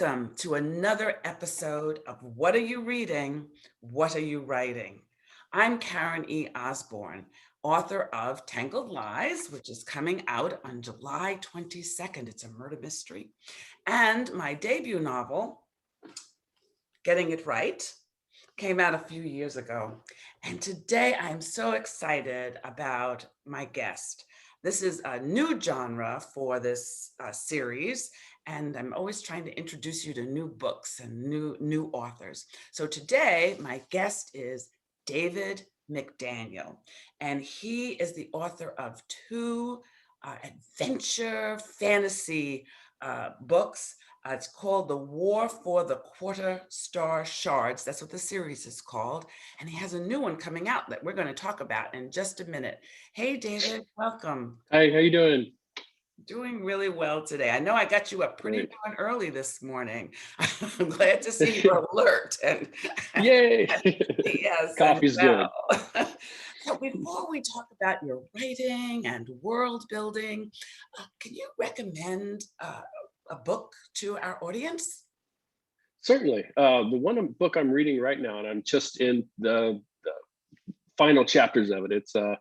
Welcome to another episode of What Are You Reading? What Are You Writing? I'm Karen E. Osborne, author of Tangled Lies, which is coming out on July 22nd. It's a murder mystery. And my debut novel, Getting It Right, came out a few years ago. And today I'm so excited about my guest. This is a new genre for this series, and I'm always trying to introduce you to new books and new authors. So today, my guest is David McDaniel, and he is the author of two adventure fantasy books. It's called The War for the Quarterstar Shards. That's what the series is called. And he has a new one coming out that we're going to talk about in just a minute. Hey, David, welcome. Hi, how you doing? Doing really well today. I know I got you up pretty Great. darn early this morning. I'm glad to see you're alert and Yay! yes, and Coffee's good. well. So before we talk about your writing and world building, can you recommend a book to our audience? Certainly. The book I'm reading right now, and I'm just in the final chapters of it. It's a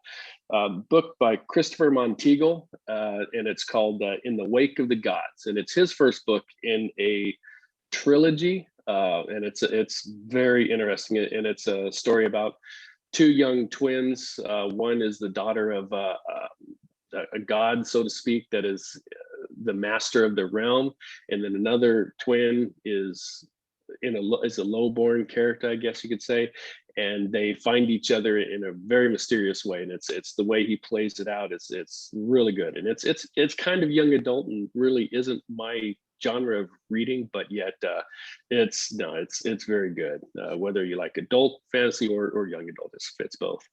book by Christopher Monteagle, and it's called "In the Wake of the Gods," and it's his first book in a trilogy. And it's very interesting, and it's a story about two young twins. One is the daughter of a god, so to speak, that is the master of the realm, and then another twin is a lowborn character, I guess you could say, and they find each other in a very mysterious way. And it's the way he plays it out. It's really good, and it's kind of young adult and really isn't my genre of reading, but yet it's very good. Whether you like adult fantasy or young adult, it fits both.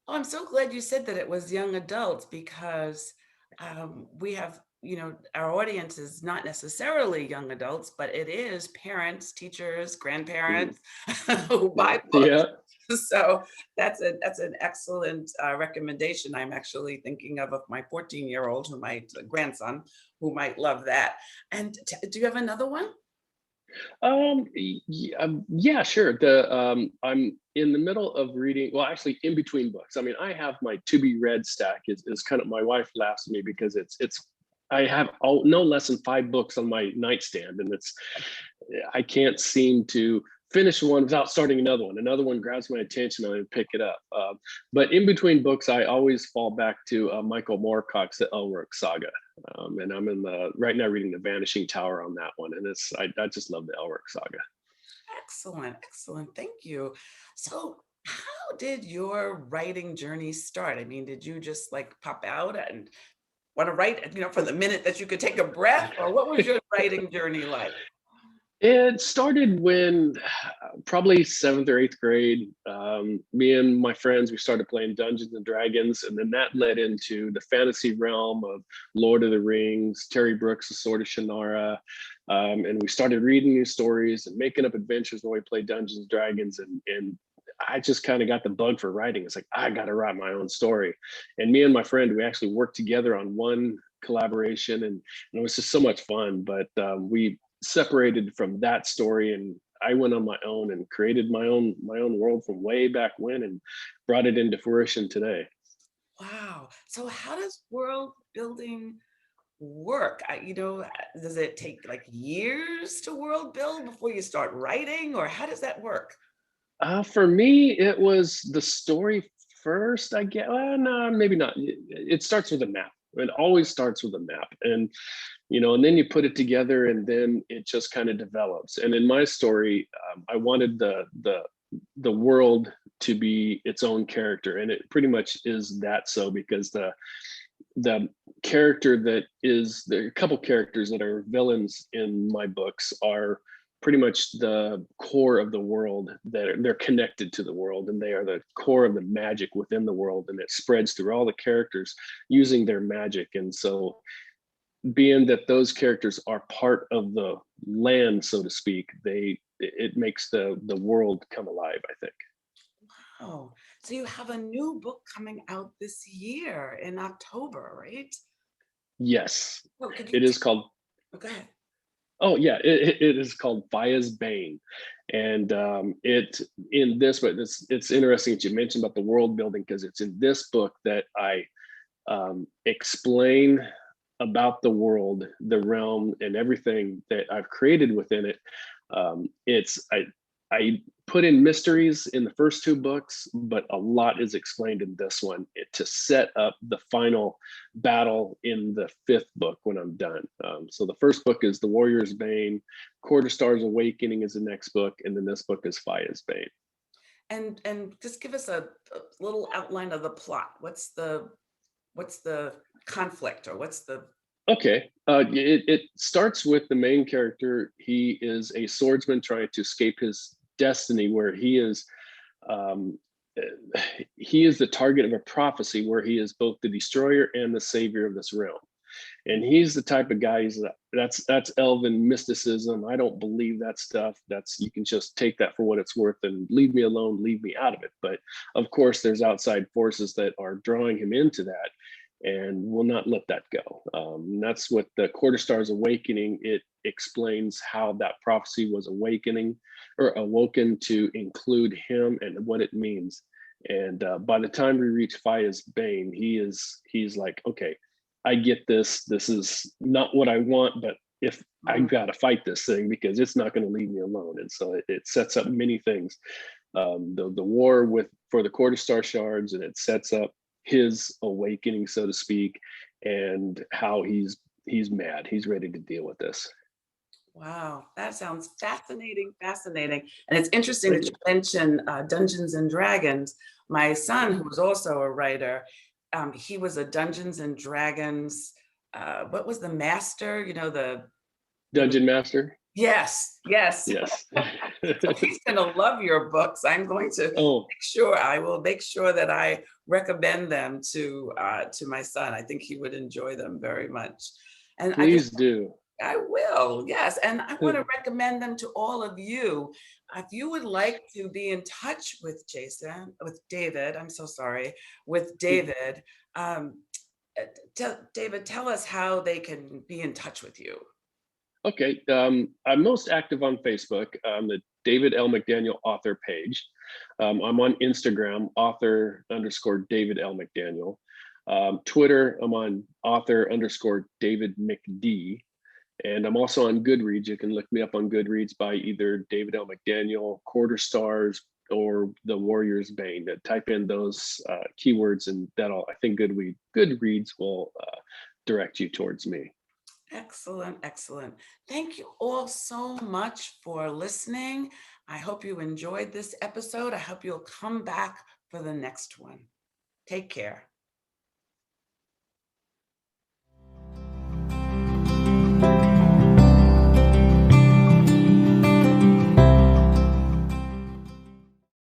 Oh, I'm so glad you said that it was young adults because we have, our audience is not necessarily young adults, but it is parents, teachers, Mhm. grandparents who buy books. Yeah. So that's an excellent recommendation. I'm actually thinking of my 14-year-old grandson who might love that. And do you have another one? Yeah, sure. I'm in the middle of reading. Well, actually, in between books. I mean, I have my to be read stack. Is kind of, my wife laughs at me because it's. I have no less than 5 books on my nightstand, and I can't seem to finish one without starting another one. Another one grabs my attention, and I pick it up. But in between books, I always fall back to Michael Moorcock's The Elric Saga. And I'm in the right now reading The Vanishing Tower on that one, and I just love the Elric Saga. Excellent, excellent. Thank you. So, how did your writing journey start? I mean, did you just like pop out and want to write, from the minute that you could take a breath, or what was your writing journey like? It started when probably 7th or 8th grade. Me and my friends, we started playing Dungeons and Dragons, and then that led into the fantasy realm of Lord of the Rings, Terry Brooks' The Sword of Shannara. And we started reading new stories and making up adventures when we played Dungeons and Dragons. And I just kind of got the bug for writing. It's like, I got to write my own story. And me and my friend, we actually worked together on one collaboration, and it was just so much fun. But we separated from that story, and I went on my own and created my own world from way back when, and brought it into fruition today. Wow. So, how does world building work? Does it take like years to world build before you start writing, or how does that work? For me, it was the story first, I guess. Well, no, maybe not. It starts with a map. It always starts with a map, and and then you put it together, and then it just kind of develops. And in my story, I wanted the world to be its own character, and it pretty much is that. So because the character that is there are a couple characters that are villains in my books are pretty much the core of the world, that they're connected to the world, and they are the core of the magic within the world, and it spreads through all the characters using their magic. And so, being that those characters are part of the land, so to speak, it makes the world come alive, I think. Oh, so you have a new book coming out this year in October, right? Yes, Well, could you it is called go ahead. Oh yeah, it is called Faya's Bane, and it in this. But it's interesting that you mentioned about the world building because it's in this book that I explain about the world, the realm, and everything that I've created within it. It's I put in mysteries in the first two books, but a lot is explained in this one to set up the final battle in the fifth book when I'm done. So the first book is The Warrior's Bane, Quarterstar's Awakening is the next book, and then this book is Faya's Bane. And just give us a little outline of the plot. What's the conflict, or what's the Okay. It starts with the main character. He is a swordsman trying to escape his destiny, where um, he is the target of a prophecy where he is both the destroyer and the savior of this realm. And he's the type of guy. That's elven mysticism. I don't believe that stuff. That's You can just take that for what it's worth and leave me alone, leave me out of it. But of course, there's outside forces that are drawing him into that, and will not let that go. That's what the Quarterstar's Awakening. It explains how that prophecy was awakening or awoken to include him and what it means. And by the time we reach Faya's Bane, he's like, okay, I get this. This is not what I want, but if I've got to fight this thing because it's not going to leave me alone. And so it sets up many things. The war for the Quarterstar Shards, and it sets up his awakening, so to speak, and how he's mad. He's ready to deal with this. Wow, that sounds fascinating, fascinating. And it's interesting Thank that you you. mentioned Dungeons and Dragons. My son, who was also a writer, he was a Dungeons and Dragons. What was the master? He was, Dungeon Master. yes, yes. Yes. So he's going to love your books. I'm going to Oh, I will make sure that I recommend them to my son. I think he would enjoy them very much. And please do. I will, yes. And I want to recommend them to all of you. If you would like to be in touch with David, I'm so sorry, with David, um, David, tell us how they can be in touch with you. Okay. I'm most active on Facebook, the David L. McDaniel author page. I'm on Instagram, author_David L. McDaniel. Twitter, I'm on author_David McD. And I'm also on Goodreads. You can look me up on Goodreads by either David L. McDaniel, Quarter Stars, or The Warrior's Bane. Type in those keywords, and I think Goodreads will direct you towards me. Excellent, excellent. Thank you all so much for listening. I hope you enjoyed this episode. I hope you'll come back for the next one. Take care.